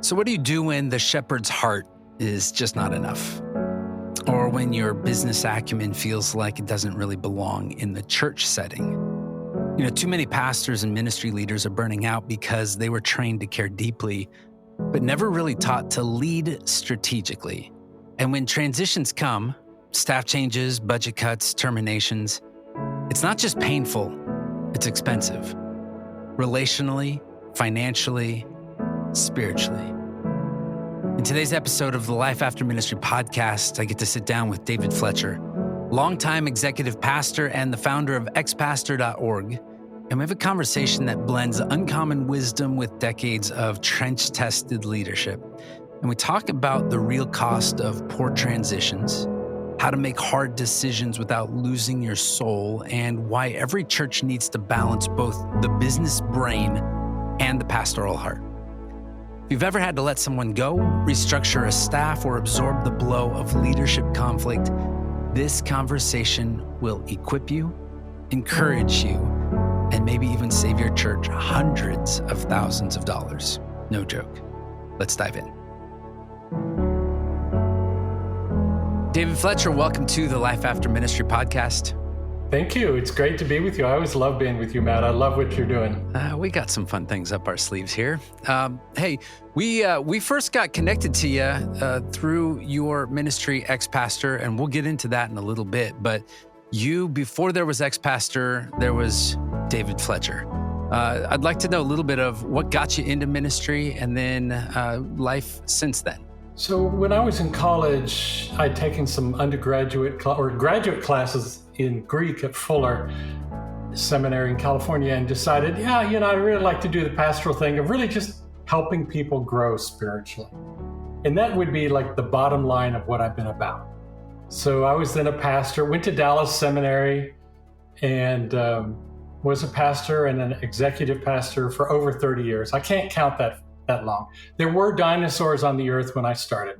So what do you do when the shepherd's heart is just not enough? Or when your business acumen feels like it doesn't really belong in the church setting? Too many pastors and ministry leaders are burning out because they were trained to care deeply, but never really taught to lead strategically. And when transitions come, staff changes, budget cuts, terminations, it's not just painful, it's expensive. Relationally, financially, spiritually. In today's episode of the Life After Ministry podcast, I get to sit down with David Fletcher, longtime executive pastor and the founder of xPastor.org. And we have a conversation that blends uncommon wisdom with decades of trench-tested leadership. And we talk about the real cost of poor transitions, how to make hard decisions without losing your soul, and why every church needs to balance both the business brain and the pastoral heart. If you've ever had to let someone go, restructure a staff, or absorb the blow of leadership conflict, this conversation will equip you, encourage you, and maybe even save your church hundreds of thousands of dollars. No joke. Let's dive in. David Fletcher, welcome to the Life After Ministry podcast. Thank you. It's great to be with you. I always love being with you, Matt. I love what you're doing. We got some fun things up our sleeves here. Hey, we first got connected to you through your ministry, xPastor, and we'll get into that in a little bit. But before there was xPastor, there was David Fletcher. I'd like to know a little bit of what got you into ministry and then life since then. So when I was in college, I'd taken some undergraduate or graduate classes in Greek at Fuller Seminary in California and decided, I'd really like to do the pastoral thing of really just helping people grow spiritually. And that would be like the bottom line of what I've been about. So I was then a pastor, went to Dallas Seminary and was a pastor and an executive pastor for over 30 years. I can't count that long. There were dinosaurs on the earth when I started.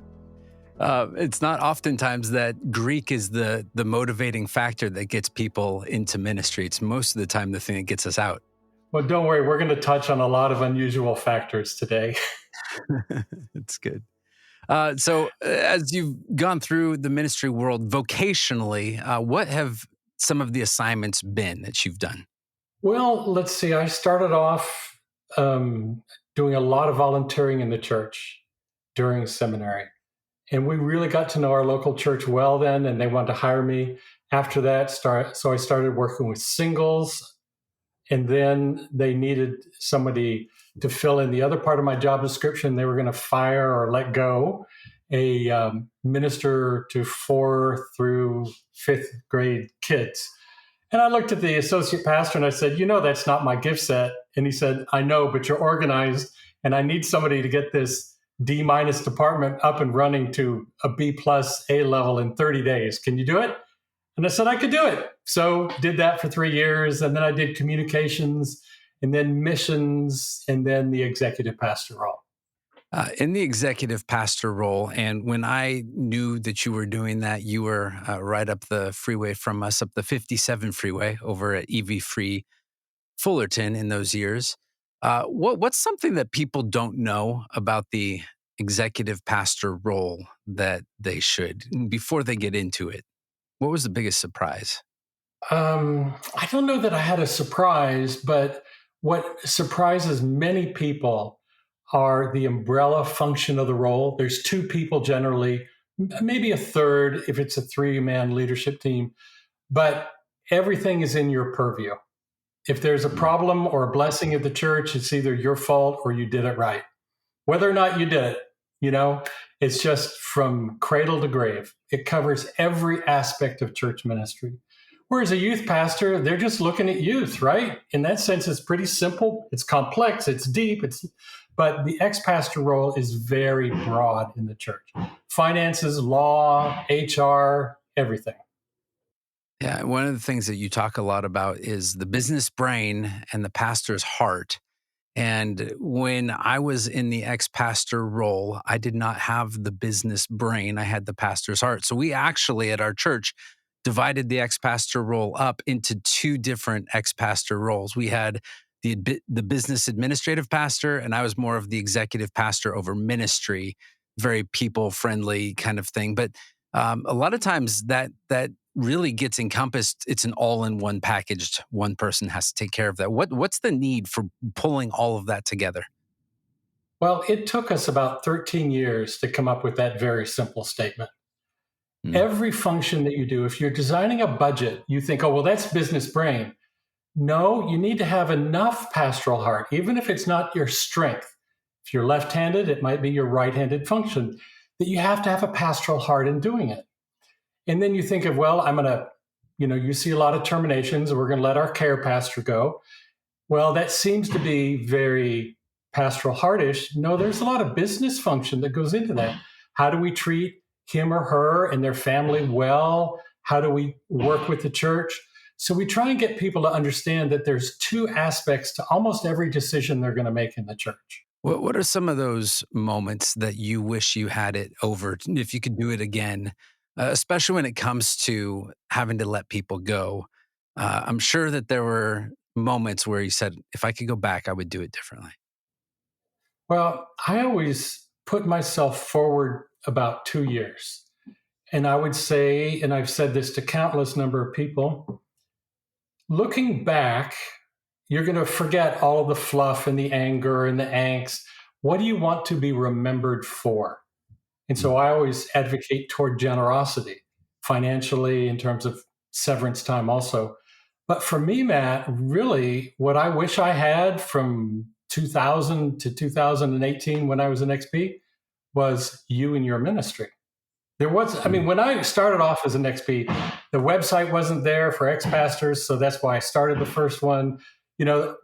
It's not oftentimes that Greek is the motivating factor that gets people into ministry. It's most of the time the thing that gets us out. Well, don't worry. We're going to touch on a lot of unusual factors today. It's good. So as you've gone through the ministry world vocationally, what have some of the assignments been that you've done? Well, let's see. I started off doing a lot of volunteering in the church during seminary. And we really got to know our local church well then, and they wanted to hire me. After that, so I started working with singles, and then they needed somebody to fill in the other part of my job description. They were going to fire or let go a minister to 4th through 5th grade kids. And I looked at the associate pastor and I said, that's not my gift set. And he said, I know, but you're organized and I need somebody to get this D- department up and running to a B+ A level in 30 days. Can you do it? And I said, I could do it. So did that for 3 years. And then I did communications and then missions and then the executive pastor role. In the executive pastor role, and when I knew that you were doing that, you were right up the freeway from us, up the 57 freeway over at EV Free Fullerton in those years. What's something that people don't know about the executive pastor role that they should before they get into it? What was the biggest surprise? I don't know that I had a surprise, but what surprises many people are the umbrella function of the role. There's 2 people generally, maybe a third if it's a 3-man leadership team, but everything is in your purview. If there's a problem or a blessing of the church, it's either your fault or you did it right. Whether or not you did it, it's just from cradle to grave. It covers every aspect of church ministry. Whereas a youth pastor, they're just looking at youth, right? In that sense, it's pretty simple. It's complex. It's deep. But the xPastor role is very broad in the church. Finances, law, HR, everything. Yeah, one of the things that you talk a lot about is the business brain and the pastor's heart. And when I was in the xPastor role, I did not have the business brain. I had the pastor's heart. So we actually at our church divided the xPastor role up into 2 different xPastor roles. We had the business administrative pastor, and I was more of the executive pastor over ministry, very people friendly kind of thing. But a lot of times that really gets encompassed. It's an all in one packaged. One person has to take care of that. What's the need for pulling all of that together? Well, it took us about 13 years to come up with that very simple statement. Mm, Every function that you do, if you're designing a budget, you think, oh, well, that's business brain. No, you need to have enough pastoral heart, even if it's not your strength. If you're left handed, it might be your right handed function, that you have to have a pastoral heart in doing it. And then you think of, well, I'm going to, you see a lot of terminations. We're going to let our care pastor go. Well, that seems to be very pastoral heartish. No, there's a lot of business function that goes into that. How do we treat him or her and their family well? How do we work with the church? So we try and get people to understand that there's two aspects to almost every decision they're going to make in the church. What are some of those moments that you wish you had it over, if you could do it again, especially when it comes to having to let people go? I'm sure that there were moments where you said, if I could go back, I would do it differently. Well, I always put myself forward about 2 years. And I would say, and I've said this to countless number of people, looking back, you're going to forget all of the fluff and the anger and the angst. What do you want to be remembered for? And so I always advocate toward generosity, financially, in terms of severance time also. But for me, Matt, really what I wish I had from 2000 to 2018 when I was an XP was you and your ministry. There was, I mean, Mm. when I started off as an XP, the website wasn't there for xPastors. So that's why I started the first one. You know,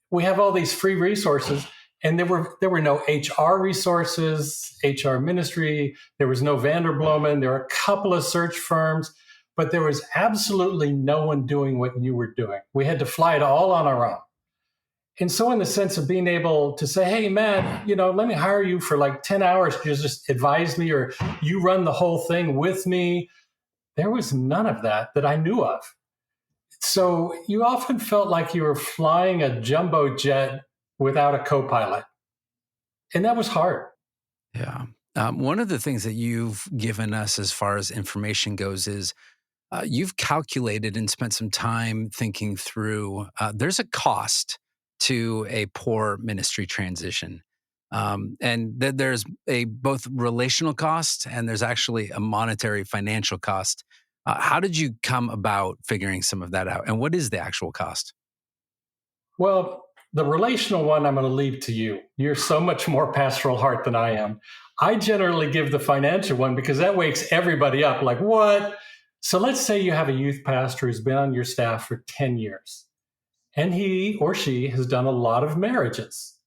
we have all these free resources, and there were no HR resources, HR ministry. There was no Vanderbloemen. There were a couple of search firms, but there was absolutely no one doing what you were doing. We had to fly it all on our own. And so in the sense of being able to say, hey, man, let me hire you for like 10 hours to just advise me, or you run the whole thing with me. There was none of that I knew of. So you often felt like you were flying a jumbo jet without a co-pilot. And that was hard. Yeah. One of the things that you've given us as far as information goes is you've calculated and spent some time thinking through there's a cost to a poor ministry transition. And there's a both relational cost and there's actually a monetary financial cost. How did you come about figuring some of that out? And what is the actual cost? Well, the relational one, I'm going to leave to you. You're so much more pastoral heart than I am. I generally give the financial one because that wakes everybody up. Like, what? So let's say you have a youth pastor who's been on your staff for 10 years, and he or she has done a lot of marriages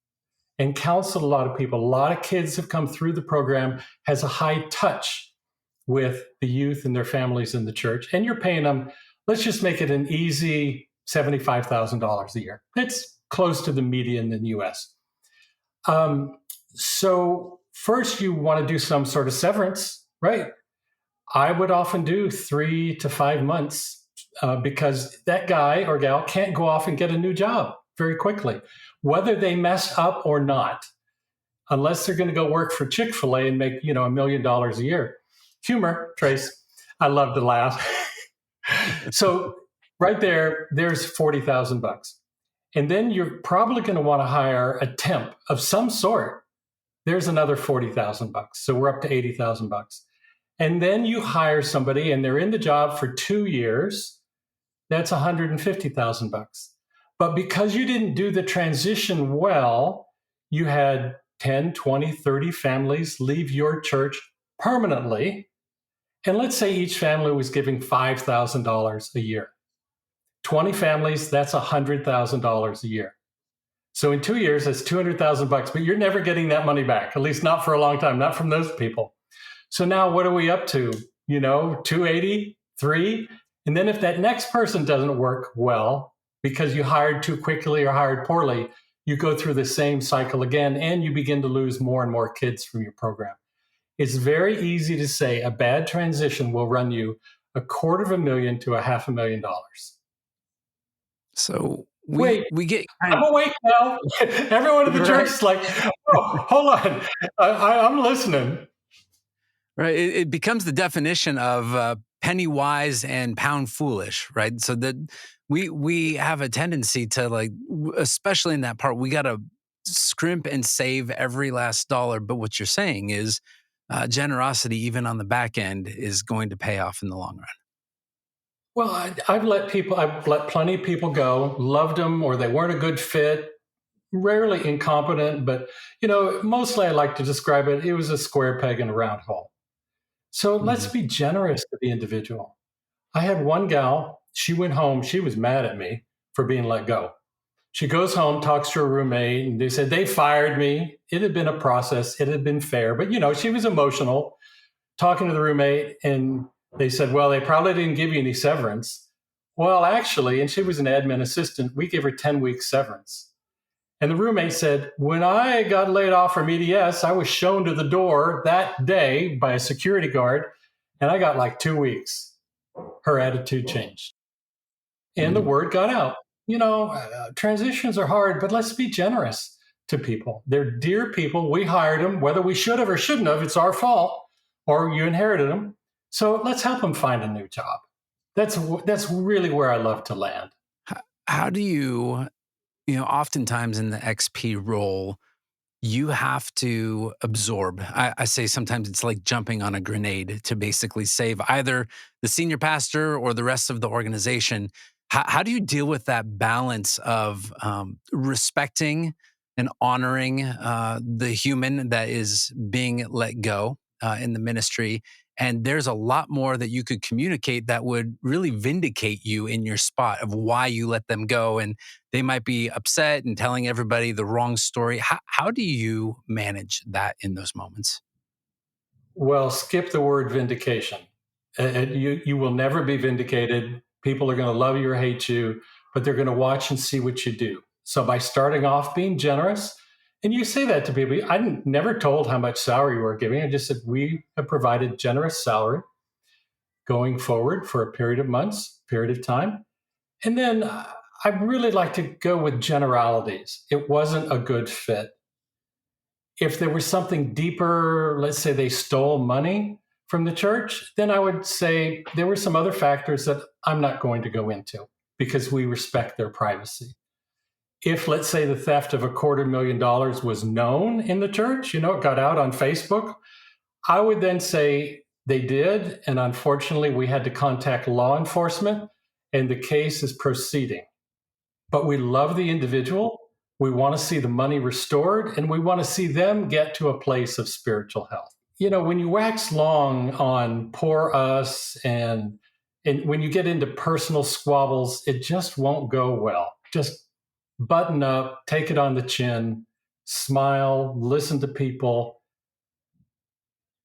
and counseled a lot of people. A lot of kids have come through the program, has a high touch with the youth and their families in the church. And you're paying them, let's just make it an easy $75,000 a year. It's close to the median in the US. So first you want to do some sort of severance, right? I would often do 3 to 5 months because that guy or gal can't go off and get a new job very quickly, whether they mess up or not, unless they're going to go work for Chick-fil-A and make, $1 million a year. Humor, Trace. I love to laugh. So right there's 40,000 bucks. And then you're probably going to want to hire a temp of some sort. There's another 40,000 bucks. So we're up to 80,000 bucks. And then you hire somebody and they're in the job for 2 years. That's 150,000 bucks. But because you didn't do the transition well, you had 10, 20, 30 families leave your church permanently. And let's say each family was giving $5,000 a year. 20 families, that's $100,000 a year. So in 2 years, that's 200,000 bucks, but you're never getting that money back, at least not for a long time, not from those people. So now what are we up to? 280, 3? And then if that next person doesn't work well because you hired too quickly or hired poorly, you go through the same cycle again and you begin to lose more and more kids from your program. It's very easy to say a bad transition will run you $250,000 to $500,000. So Wait, we get I'm awake now. Everyone in the church is like, oh, hold on. I'm listening. right. It becomes the definition of penny wise and pound foolish, right? So that we have a tendency to like, especially in that part, we got to scrimp and save every last dollar. But what you're saying is generosity, even on the back end, is going to pay off in the long run. Well, I've let plenty of people go, loved them, or they weren't a good fit, rarely incompetent, but mostly I like to describe it. It was a square peg in a round hole. So let's Mhm. be generous to the individual. I had one gal, she went home, she was mad at me for being let go. She goes home, talks to her roommate, and they said they fired me. It had been a process, it had been fair, but she was emotional, talking to the roommate, and they said, well, they probably didn't give you any severance. Well, actually, and she was an admin assistant, we gave her 10 weeks severance. And the roommate said, when I got laid off from EDS, I was shown to the door that day by a security guard, and I got like 2 weeks. Her attitude changed. And the Mhm. word got out. Transitions are hard, but let's be generous to people. They're dear people. We hired them, whether we should have or shouldn't have, it's our fault, or you inherited them. So let's help them find a new job. That's really where I love to land. How do you, oftentimes in the XP role, you have to absorb. I say sometimes it's like jumping on a grenade to basically save either the senior pastor or the rest of the organization. How do you deal with that balance of respecting and honoring the human that is being let go in the ministry? And there's a lot more that you could communicate that would really vindicate you in your spot of why you let them go. And they might be upset and telling everybody the wrong story. How do you manage that in those moments? Well, skip the word vindication. You will never be vindicated. People are going to love you or hate you, but they're going to watch and see what you do. So by starting off being generous, and you say that to people, I never told how much salary we're giving. I just said we have provided generous salary going forward for a period of months, period of time. And then I really like to go with generalities. It wasn't a good fit. If there was something deeper, let's say they stole money from the church, then I would say there were some other factors that I'm not going to go into because we respect their privacy. If, let's say, the theft of $250,000 was known in the church, it got out on Facebook, I would then say they did. And unfortunately, we had to contact law enforcement, and the case is proceeding. But we love the individual. We want to see the money restored, and we want to see them get to a place of spiritual health. When you wax long on poor us and when you get into personal squabbles, it just won't go well. Just button up, take it on the chin, smile, listen to people.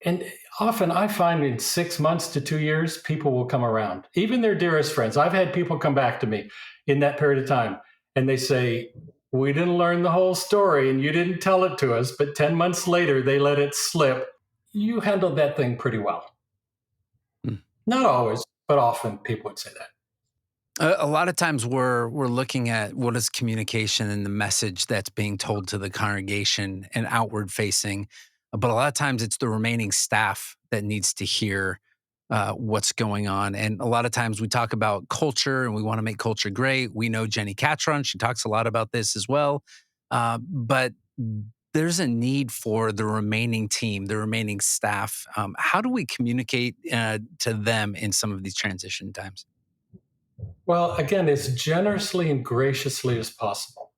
And often I find in 6 months to 2 years, people will come around, even their dearest friends. I've had people come back to me in that period of time and they say, we didn't learn the whole story and you didn't tell it to us, but 10 months later, they let it slip. You handled that thing pretty well. Mm. Not always, but often people would say that. A lot of times we're looking at what is communication and the message that's being told to the congregation and outward facing, but a lot of times it's the remaining staff that needs to hear what's going on. And a lot of times we talk about culture and we want to make culture great. We know Jenny Catron; she talks a lot about this as well. But there's a need for the remaining team, the remaining staff. How do we communicate to them in some of these transition times? Well, again, as generously and graciously as possible.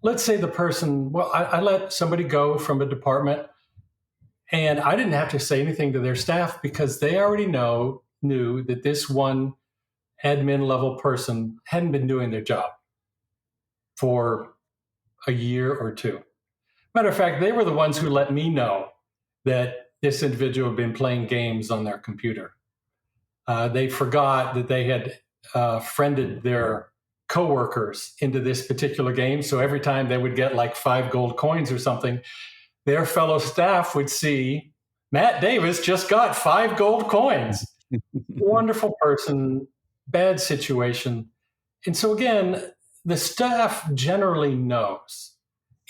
Let's say the person, well, I let somebody go from a department and I didn't have to say anything to their staff because they already knew that this one admin level person hadn't been doing their job for a year or two. Matter of fact, they were the ones who let me know that this individual had been playing games on their computer. They forgot that they had friended their coworkers into this particular game. So every time they would get like 5 gold coins or something, their fellow staff would see Matt Davis just got 5 gold coins. Wonderful person, bad situation. And so again, the staff generally knows.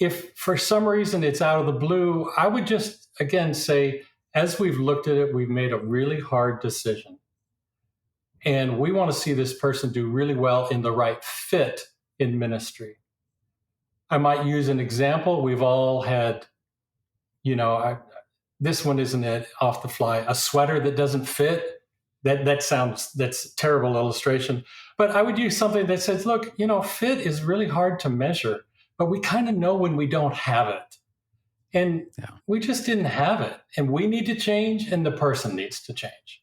If for some reason it's out of the blue, I would just, again, say, as we've looked at it, we've made a really hard decision. And we want to see this person do really well in the right fit in ministry. I might use an example. We've all had, this one isn't it off the fly, a sweater that doesn't fit. That's a terrible illustration. But I would use something that says, look, fit is really hard to measure, but we kind of know when we don't have it. And we just didn't have it. And we need to change, and the person needs to change.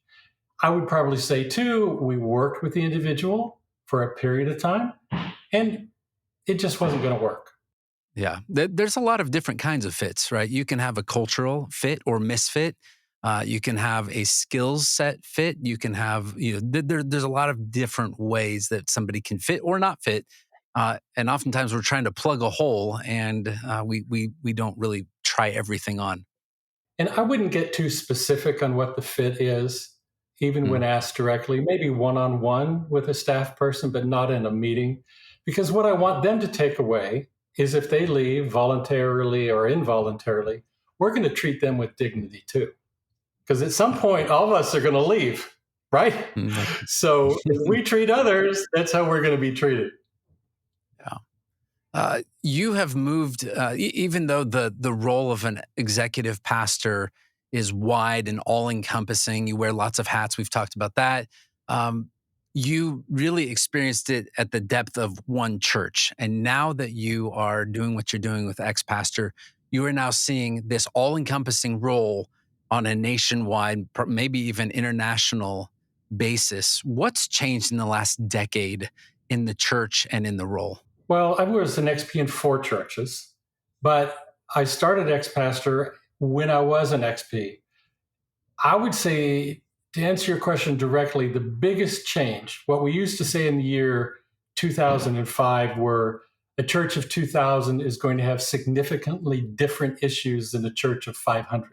I would probably say, too, we worked with the individual for a period of time, and it just wasn't going to work. Yeah. There's a lot of different kinds of fits, right? You can have a cultural fit or misfit. You can have a skills set fit. You can have, there's a lot of different ways that somebody can fit or not fit. And oftentimes we're trying to plug a hole, and we don't really try everything on. And I wouldn't get too specific on what the fit is, even when asked directly, maybe one-on-one with a staff person, but not in a meeting. Because what I want them to take away is if they leave voluntarily or involuntarily, we're going to treat them with dignity too. Because at some point, all of us are going to leave, right? Mm-hmm. So if we treat others, that's how we're going to be treated. Yeah. You have moved, even though the role of an executive pastor is wide and all-encompassing, you wear lots of hats, we've talked about that. You really experienced it at the depth of one church. And now that you are doing what you're doing with xPastor, you are now seeing this all-encompassing role on a nationwide, maybe even international basis. What's changed in the last decade in the church and in the role? Well, I was an XP in 4 churches, but I started xPastor when I was an XP. I would say, to answer your question directly, the biggest change, what we used to say in the year 2005 were a church of 2000 is going to have significantly different issues than a church of 500.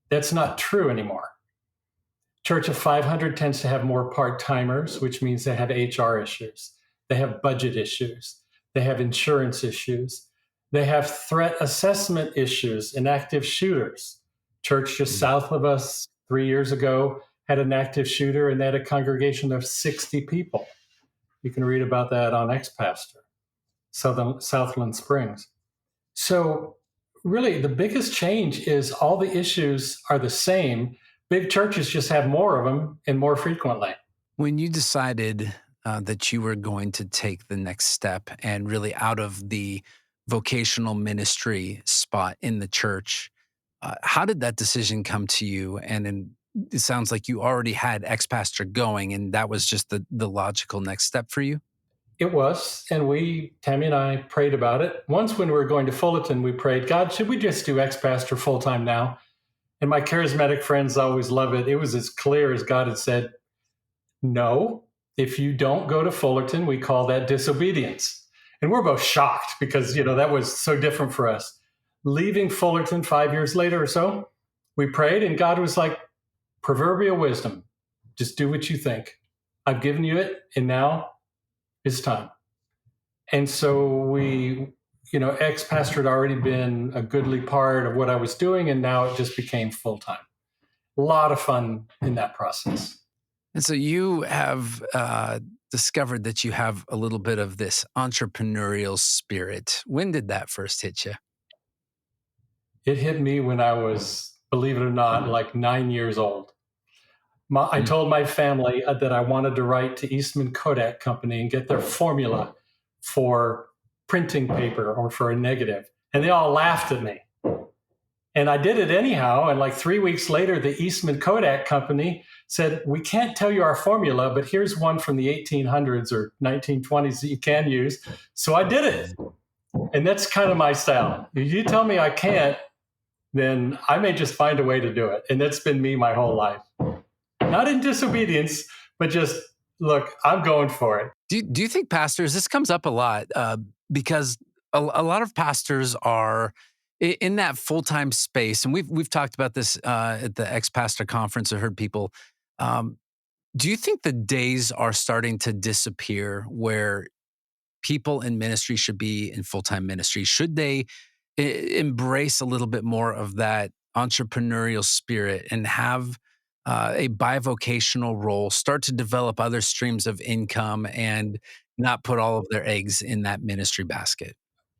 That's not true anymore. Church of 500 tends to have more part-timers, which means they have HR issues. They have budget issues. They have insurance issues. They have threat assessment issues and active shooters. Church just south of us 3 years ago had an active shooter, and they had a congregation of 60 people. You can read about that on xPastor, Southland Springs. So really, the biggest change is all the issues are the same. Big churches just have more of them and more frequently. When you decided that you were going to take the next step and really out of the vocational ministry spot in the church, how did that decision come to you? And it sounds like you already had xPastor going, and that was just the logical next step for you? It was, and Tammy and I prayed about it. Once when we were going to Fullerton, we prayed, God, should we just do xPastor full-time now? And my charismatic friends always love it. It was as clear as God had said, no, if you don't go to Fullerton, we call that disobedience. And we're both shocked because, that was so different for us. Leaving Fullerton 5 years later or so, we prayed, and God was like, proverbial wisdom, just do what you think. I've given you it, and now it's time. And so xPastor had already been a goodly part of what I was doing, and now it just became full-time. A lot of fun in that process. And so you have discovered that you have a little bit of this entrepreneurial spirit. When did that first hit you? It hit me when I was, believe it or not, like 9 years old. I told my family that I wanted to write to Eastman Kodak Company and get their formula for printing paper or for a negative. And they all laughed at me. And I did it anyhow. And like 3 weeks later, the Eastman Kodak Company said, we can't tell you our formula, but here's one from the 1800s or 1920s that you can use. So I did it. And that's kind of my style. If you tell me I can't, then I may just find a way to do it. And that's been me my whole life. Not in disobedience, but just, look, I'm going for it. Do you think pastors, this comes up a lot, because a lot of pastors are in that full-time space, and we've talked about this at the xPastor conference. I heard people. Do you think the days are starting to disappear where people in ministry should be in full-time ministry? Should they embrace a little bit more of that entrepreneurial spirit and have a bivocational role, start to develop other streams of income and not put all of their eggs in that ministry basket?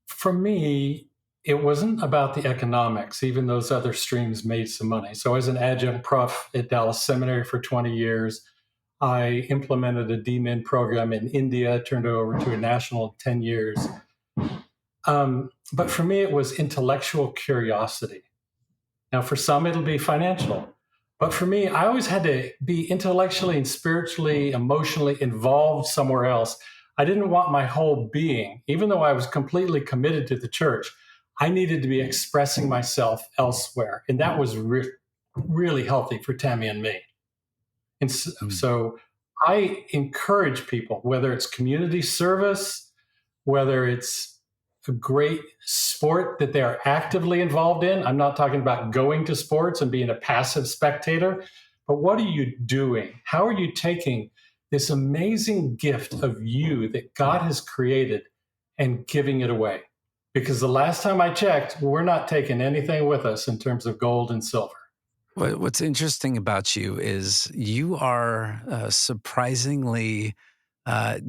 For me, it wasn't about the economics, even those other streams made some money. So, as an adjunct prof at Dallas Seminary for 20 years, I implemented a DMin program in India, turned it over to a national in 10 years. But for me, it was intellectual curiosity. Now, for some, it'll be financial. But for me, I always had to be intellectually and spiritually, emotionally involved somewhere else. I didn't want my whole being, even though I was completely committed to the church, I needed to be expressing myself elsewhere. And that was really healthy for Tammy and me. And so I encourage people, whether it's community service, whether it's a great sport that they are actively involved in. I'm not talking about going to sports and being a passive spectator, but what are you doing? How are you taking this amazing gift of you that God has created and giving it away? Because the last time I checked, we're not taking anything with us in terms of gold and silver. What's interesting about you is you are surprisingly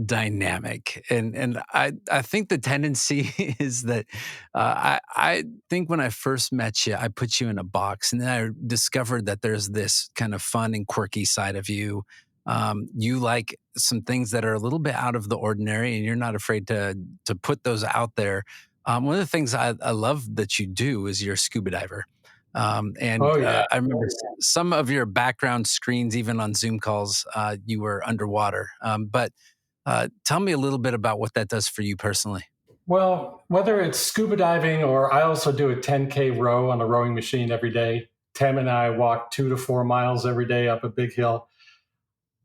dynamic, and I think the tendency is that I think when I first met you, I put you in a box, and then I discovered that there's this kind of fun and quirky side of you. You like some things that are a little bit out of the ordinary, and you're not afraid to put those out there. One of the things I love that you do is you're a scuba diver. Oh, yeah. I remember some of your background screens, even on Zoom calls, you were underwater. But tell me a little bit about what that does for you personally. Well, whether it's scuba diving or I also do a 10K row on a rowing machine every day. Tim and I walk 2 to 4 miles every day up a big hill.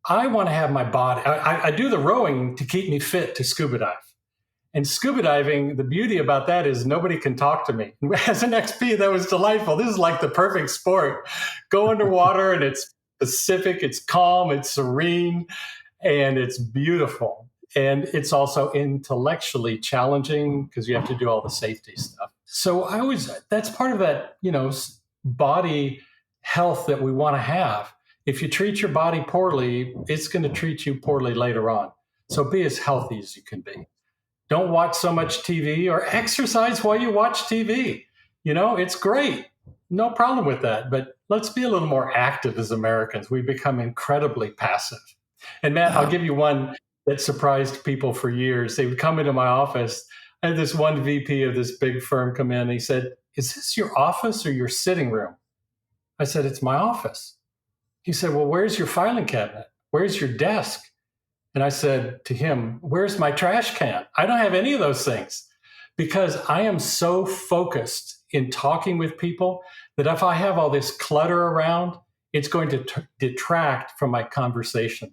I want to have my body. I do the rowing to keep me fit to scuba dive. And scuba diving, the beauty about that is nobody can talk to me. As an XP, that was delightful. This is like the perfect sport. Go underwater and it's Pacific, it's calm, it's serene, and it's beautiful. And it's also intellectually challenging because you have to do all the safety stuff. So that's part of that, body health that we want to have. If you treat your body poorly, it's going to treat you poorly later on. So be as healthy as you can be. Don't watch so much TV or exercise while you watch TV. It's great. No problem with that. But let's be a little more active as Americans. We become incredibly passive. And Matt, I'll give you one that surprised people for years. They would come into my office. I had this one VP of this big firm come in. And he said, "Is this your office or your sitting room?" I said, "It's my office." He said, "Well, where's your filing cabinet? Where's your desk?" And I said to him, "Where's my trash can?" I don't have any of those things because I am so focused in talking with people that if I have all this clutter around, it's going to detract from my conversation.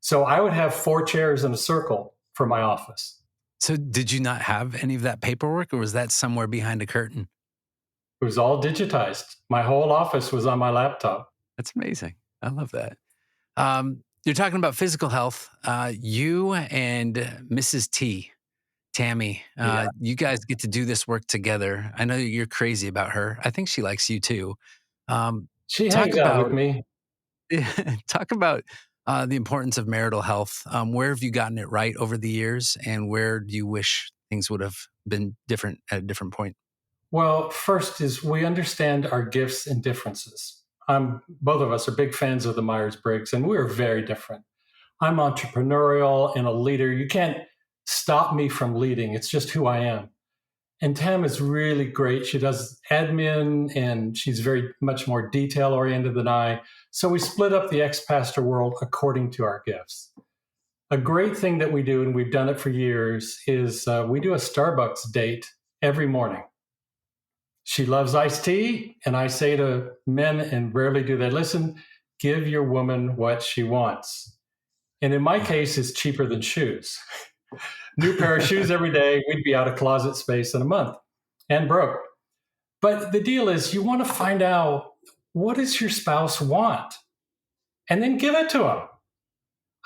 So I would have 4 chairs in a circle for my office. So did you not have any of that paperwork, or was that somewhere behind a curtain? It was all digitized. My whole office was on my laptop. That's amazing. I love that. You're talking about physical health. You and Mrs. T, Tammy, you guys get to do this work together. I know you're crazy about her. I think she likes you too. She Talk hangs out about with me. talk about the importance of marital health. Where have you gotten it right over the years, and where do you wish things would have been different at a different point? Well, first is we understand our gifts and differences. Both of us are big fans of the Myers-Briggs, and we're very different. I'm entrepreneurial and a leader. You can't stop me from leading. It's just who I am. And Tam is really great. She does admin, and she's very much more detail-oriented than I. So we split up the xPastor world according to our gifts. A great thing that we do, and we've done it for years, is we do a Starbucks date every morning. She loves iced tea, and I say to men, and rarely do they listen, give your woman what she wants. And in my case, it's cheaper than shoes. New pair of shoes every day, we'd be out of closet space in a month and broke. But the deal is you want to find out, what does your spouse want? And then give it to them.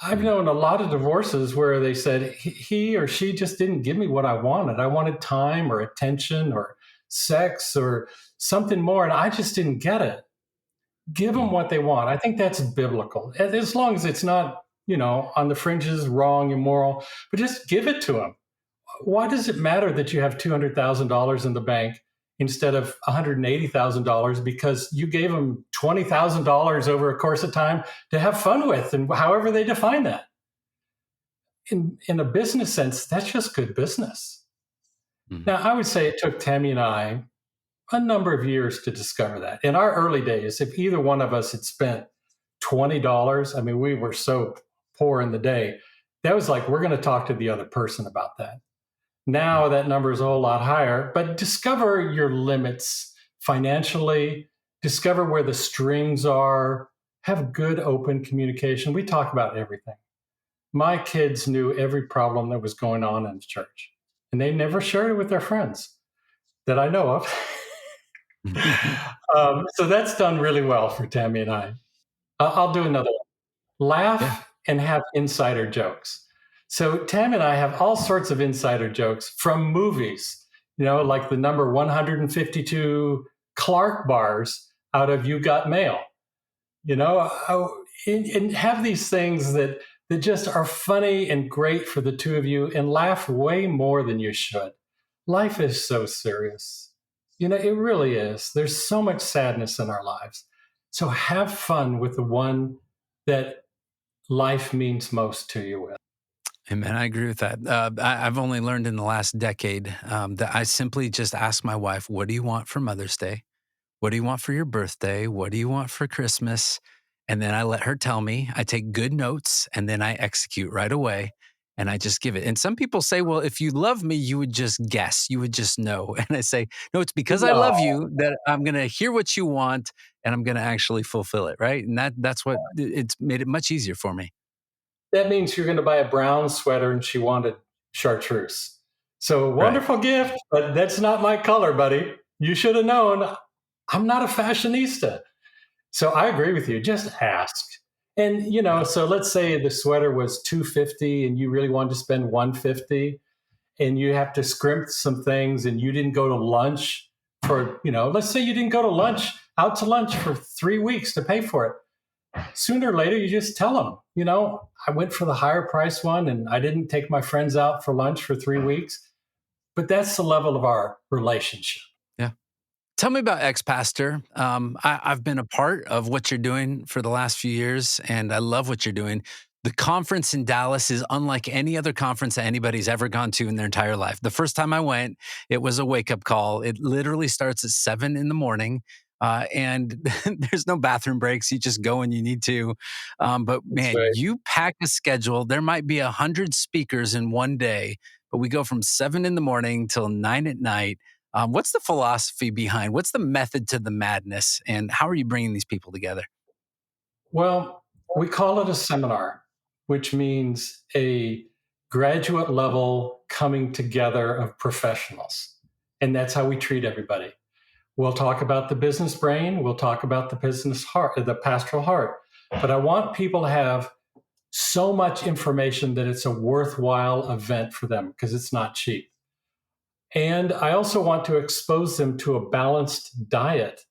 I've known a lot of divorces where they said he or she just didn't give me what I wanted. I wanted time or attention or sex or something more, and I just didn't get it. Give them Mm. what they want. I think that's biblical, as long as it's not, on the fringes, wrong, immoral, but just give it to them. Why does it matter that you have $200,000 in the bank instead of $180,000 because you gave them $20,000 over a course of time to have fun with, and however they define that? In a business sense, that's just good business. Mm. Now, I would say it took Tammy and I a number of years to discover that. In our early days, if either one of us had spent $20, I mean, we were so poor in the day, that was like, we're going to talk to the other person about that. Mm. Now that number is a whole lot higher, but discover your limits financially, discover where the strings are, have good open communication. We talk about everything. My kids knew every problem that was going on in the church, and they never shared it with their friends that I know of. So that's done really well for Tammy and I. I'll do another one. Yeah. Laugh and have insider jokes. So Tam and I have all sorts of insider jokes from movies, like the number 152 Clark bars out of You Got Mail, and have these things that just are funny and great for the two of you and laugh way more than you should. Life is so serious. It really is. There's so much sadness in our lives. So have fun with the one that life means most to you with. Amen. I agree with that. I've only learned in the last decade that I simply just ask my wife, "What do you want for Mother's Day? What do you want for your birthday? What do you want for Christmas?" And then I let her tell me. I take good notes and then I execute right away and I just give it. And some people say, "Well, if you love me, you would just guess, you would just know." And I say, "No, it's because I No, love you that I'm going to hear what you want and I'm going to actually fulfill it." Right. And that's what it's made it much easier for me. that means you're going to buy a brown sweater and she wanted chartreuse. So Right. wonderful gift, but that's not my color, buddy. You should have known. I'm not a fashionista. So I agree with you. Just ask. And Yeah. so let's say the sweater was 250 and you really wanted to spend 150 and you have to scrimp some things and you didn't go to lunch for, let's say you didn't go to lunch out to lunch for 3 weeks to pay for it. Sooner or later you just tell them, I went for the higher price one and I didn't take my friends out for lunch for 3 weeks, but that's the level of our relationship. Yeah. Tell me about xPastor. I've been a part of what you're doing for the last few years, and I love what you're doing. The conference in Dallas is unlike any other conference that anybody's ever gone to in their entire life. The first time I went, it was a wake up call. It literally starts at 7 in the morning. And there's no bathroom breaks. You just go when you need to. But That's man, right. you pack a schedule. There might be 100 speakers in one day, but we go from 7 in the morning till 9 at night. What's the philosophy behind? What's the method to the madness, and how are you bringing these people together? Well, we call it a seminar, which means a graduate level coming together of professionals. And that's how we treat everybody. We'll talk about the business brain, we'll talk about the business heart, the pastoral heart. But I want people to have so much information that it's a worthwhile event for them because it's not cheap. And I also want to expose them to a balanced diet,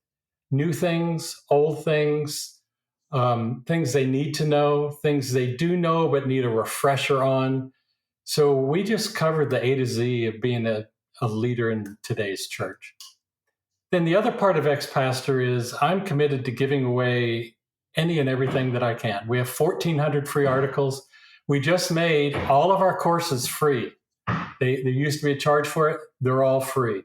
new things, old things, things they need to know, things they do know but need a refresher on. So we just covered the A to Z of being a leader in today's church. Then the other part of xPastor is I'm committed to giving away any and everything that I can. We have 1,400 free articles. We just made all of our courses free. There used to be a charge for it. They're all free.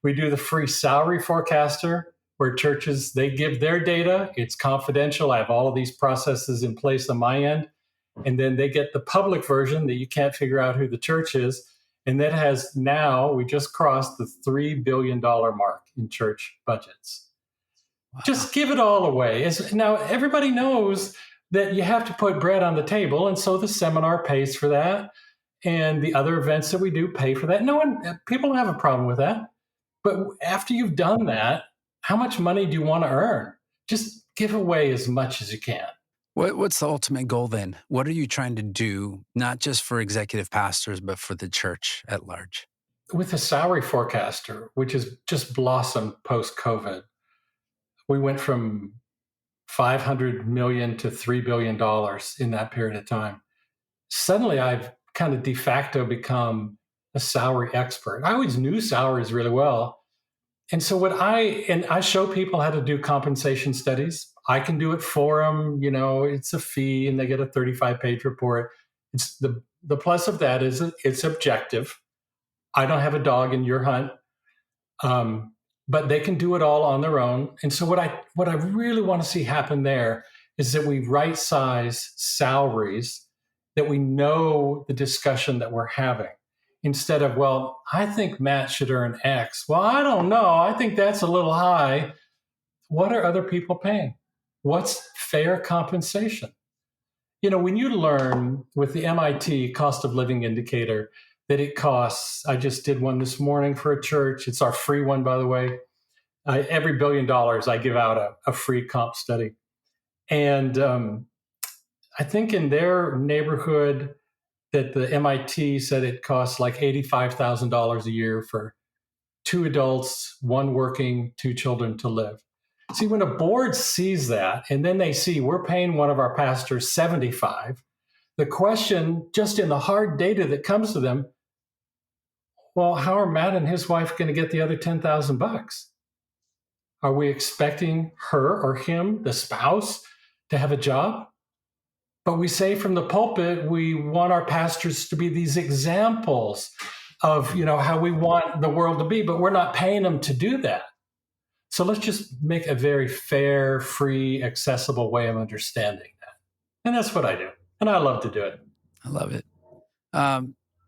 We do the free salary forecaster where churches, they give their data. It's confidential. I have all of these processes in place on my end. And then they get the public version that you can't figure out who the church is. And that has now, we just crossed the $3 billion mark in church budgets. Wow. Just give it all away. Now, everybody knows that you have to put bread on the table. And so the seminar pays for that. And the other events that we do pay for that. People don't have a problem with that. But after you've done that, how much money do you want to earn? Just give away as much as you can. What's the ultimate goal then? What are you trying to do, not just for executive pastors, but for the church at large? With the salary forecaster, which has just blossomed post-COVID, we went from 500 million to $3 billion in that period of time. Suddenly I've kind of de facto become a salary expert. I always knew salaries really well. And so I show people how to do compensation studies. I can do it for them. It's a fee and they get a 35-page report. It's the plus of that is it's objective. I don't have a dog in your hunt. But they can do it all on their own. And so what I really want to see happen there is that we right size salaries, that we know the discussion that we're having, instead of, well, I think Matt should earn X. Well, I don't know. I think that's a little high. What are other people paying? What's fair compensation? When you learn with the MIT cost of living indicator that it costs, I just did one this morning for a church. It's our free one, by the way. Every $1 billion, I give out a free comp study. And I think in their neighborhood that the MIT said it costs like $85,000 a year for 2 adults, 1 working, 2 children to live. See, when a board sees that, and then they see we're paying one of our pastors $75,000, the question, just in the hard data that comes to them, well, how are Matt and his wife going to get the other $10,000? Are we expecting her or him, the spouse, to have a job? But we say from the pulpit, we want our pastors to be these examples of, how we want the world to be, but we're not paying them to do that. So let's just make a very fair, free, accessible way of understanding that. And that's what I do. And I love to do it. I love it.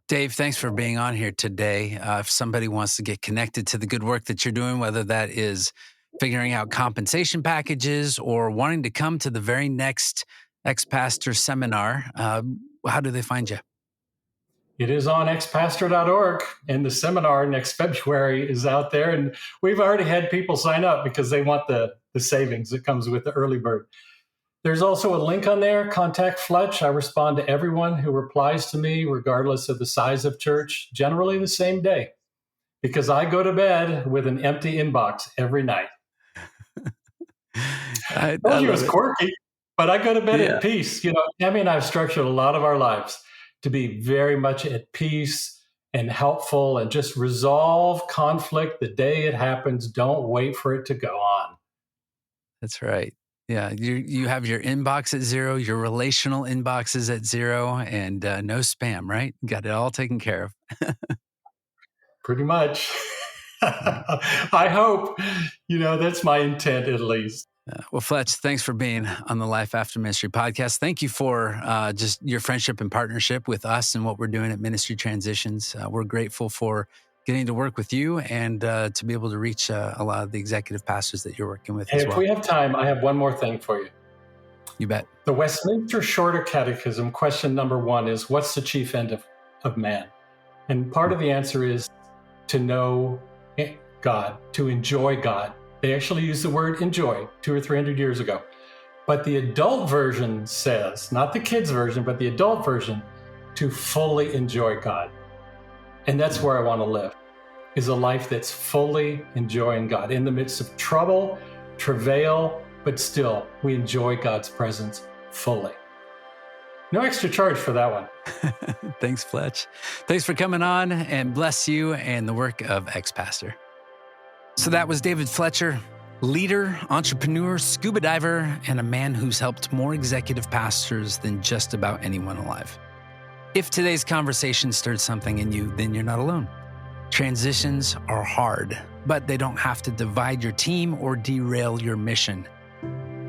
Dave, thanks for being on here today. If somebody wants to get connected to the good work that you're doing, whether that is figuring out compensation packages or wanting to come to the very next xPastor seminar, how do they find you? It is on xPastor.org, and the seminar next February is out there. And we've already had people sign up because they want the savings that comes with the early bird. There's also a link on there, Contact Fletch. I respond to everyone who replies to me, regardless of the size of church, generally the same day, because I go to bed with an empty inbox every night. I told you it was quirky, but I go to bed at peace. Tammy and I have structured a lot of our lives to be very much at peace and helpful and just resolve conflict the day it happens. Don't wait for it to go on. That's right. Yeah, you have your inbox at 0, your relational inbox is at 0, and no spam, right? Got it all taken care of. Pretty much. I hope, that's my intent at least. Well, Fletch, thanks for being on the Life After Ministry podcast. Thank you for just your friendship and partnership with us and what we're doing at Ministry Transitions. We're grateful for getting to work with you and to be able to reach a lot of the executive pastors that you're working with as well. If we have time, I have one more thing for you. You bet. The Westminster Shorter Catechism, question number 1 is, what's the chief end of man? And part of the answer is to know God, to enjoy God. They actually used the word enjoy 200 or 300 years ago. But the adult version says, not the kids version, but the adult version, to fully enjoy God. And that's where I want to live, is a life that's fully enjoying God in the midst of trouble, travail, but still we enjoy God's presence fully. No extra charge for that one. Thanks, Fletch. Thanks for coming on, and bless you and the work of xPastor. So that was David Fletcher, leader, entrepreneur, scuba diver, and a man who's helped more executive pastors than just about anyone alive. If today's conversation stirred something in you, then you're not alone. Transitions are hard, but they don't have to divide your team or derail your mission.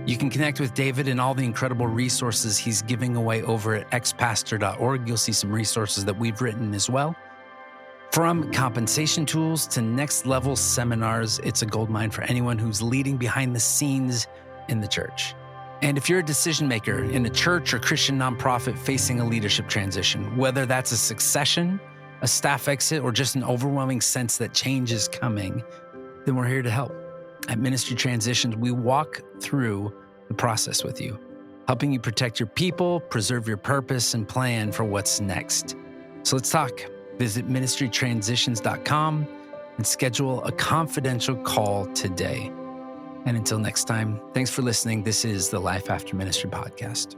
You can connect with David and all the incredible resources he's giving away over at xPastor.org. You'll see some resources that we've written as well. From compensation tools to next-level seminars, it's a goldmine for anyone who's leading behind the scenes in the church. And if you're a decision maker in a church or Christian nonprofit facing a leadership transition, whether that's a succession, a staff exit, or just an overwhelming sense that change is coming, then we're here to help. At Ministry Transitions, we walk through the process with you. helping you protect your people, preserve your purpose, and plan for what's next. So let's talk. Visit ministrytransitions.com and schedule a confidential call today. And until next time, thanks for listening. This is the Life After Ministry podcast.